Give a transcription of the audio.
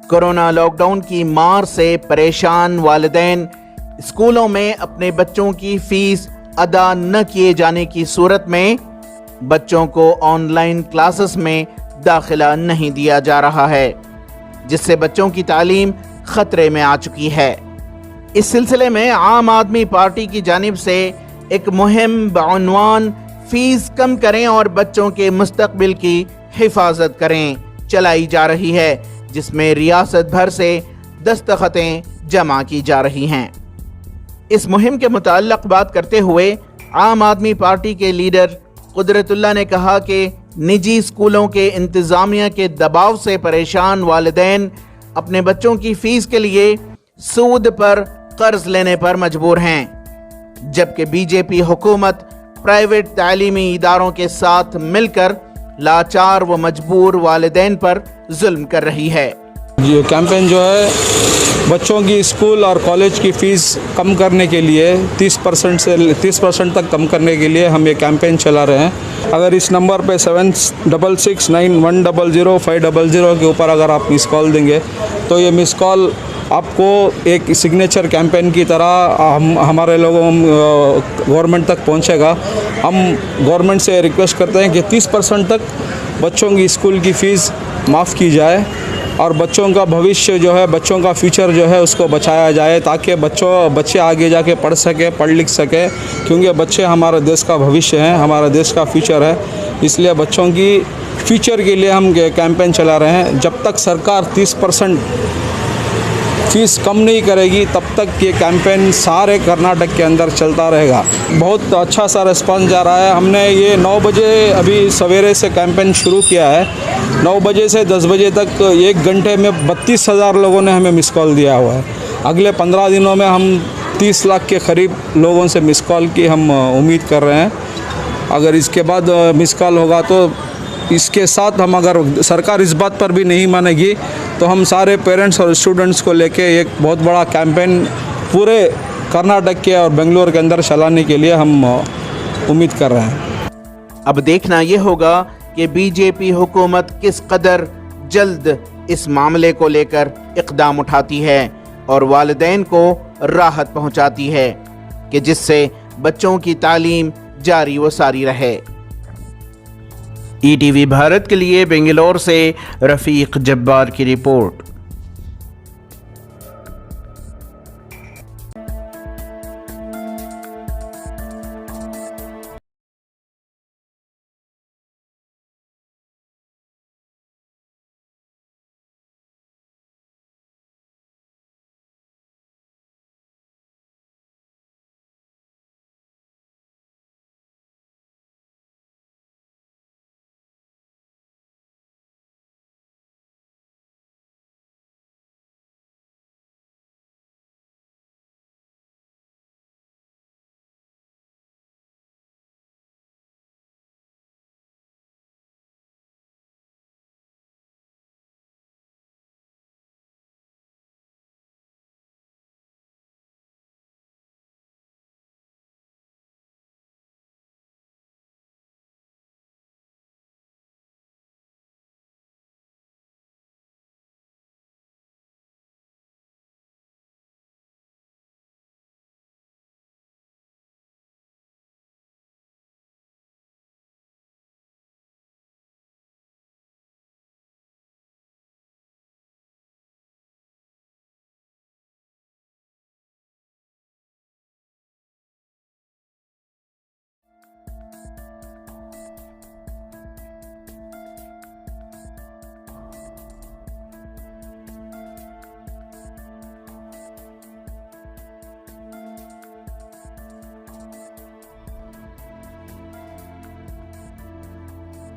Corona lockdown की मार से परेशान वालिदैन स्कूलों में अपने बच्चों की फीस अदा न किए जाने की सूरत में बच्चों को ऑनलाइन क्लासेस में दाखिला नहीं दिया जा रहा है, जिससे बच्चों की तालीम खतरे में आ चुकी है। इस सिलसिले में आम आदमी पार्टी की जानिब से एक मुहिम बउनवान फीस कम करें और बच्चों के मुस्तकबिल की हिफाजत करें चलाई जा रही है, जिसमें रियासत भर से दस्तखतें जमा की जा रही हैं। इस मुहिम के मुताल्लिक़ बात करते हुए आम आदमी पार्टी के लीडर कुदरतुल्लाह ने कहा कि निजी स्कूलों के इंतज़ामिया के दबाव से परेशान वालिदैन अपने बच्चों की फीस के लिए सूद पर कर्ज लेने पर मजबूर हैं, जबकि बीजेपी हुकूमत प्राइवेट तालीमी इदारों के साथ मिलकर लाचार व मजबूर वालिदैन पर जुल्म कर रही है। ये कैंपेन जो है बच्चों की स्कूल और कॉलेज की फ़ीस कम करने के लिए 30% से 30% तक कम करने के लिए हम ये कैंपेन चला रहे हैं। अगर इस नंबर पे 7669100500 के ऊपर अगर आप मिस कॉल देंगे तो ये मिस कॉल आपको एक सिग्नेचर कैंपेन की तरह हमारे लोगों गवर्नमेंट तक पहुंचेगा। हम गवर्नमेंट से रिक्वेस्ट करते हैं कि 30% तक बच्चों की स्कूल की फ़ीस माफ़ की जाए और बच्चों का भविष्य जो है, बच्चों का फ्यूचर जो है उसको बचाया जाए, ताकि बच्चे आगे जाके पढ़ सके, पढ़ लिख सके, क्योंकि बच्चे हमारे देश का भविष्य हैं, हमारे देश का फ्यूचर है। इसलिए बच्चों की फ्यूचर के लिए हम कैंपेन चला रहे हैं। जब तक सरकार 30% फीस कम नहीं करेगी तब तक ये कैंपेन सारे कर्नाटक के अंदर चलता रहेगा। बहुत अच्छा सा रिस्पांस जा रहा है। हमने ये 9 बजे अभी सवेरे से कैंपेन शुरू किया है। 9 बजे से 10 बजे तक 1 घंटे में 32,000 लोगों ने हमें मिस कॉल दिया हुआ है। अगले 15 दिनों में हम 30 लाख के करीब लोगों से मिस कॉल की हम उम्मीद कर रहे हैं। अगर इसके बाद मिस कॉल होगा तो इसके साथ हम, अगर सरकार इस बात पर भी नहीं मानेगी तो हम सारे पेरेंट्स और स्टूडेंट्स को लेके एक बहुत बड़ा कैंपेन पूरे कर्नाटक के और बेंगलुरु के अंदर चलाने के लिए हम उम्मीद कर रहे हैं। अब देखना यह होगा कि बीजेपी हुकूमत किस कदर जल्द इस मामले को लेकर इक़दाम उठाती है और वालिदैन को राहत पहुंचाती है कि जिससे बच्चों की तालीम जारी व सारी रहे। ETV भारत के लिए बेंगलुरु से रफ़ीक जब्बार की रिपोर्ट।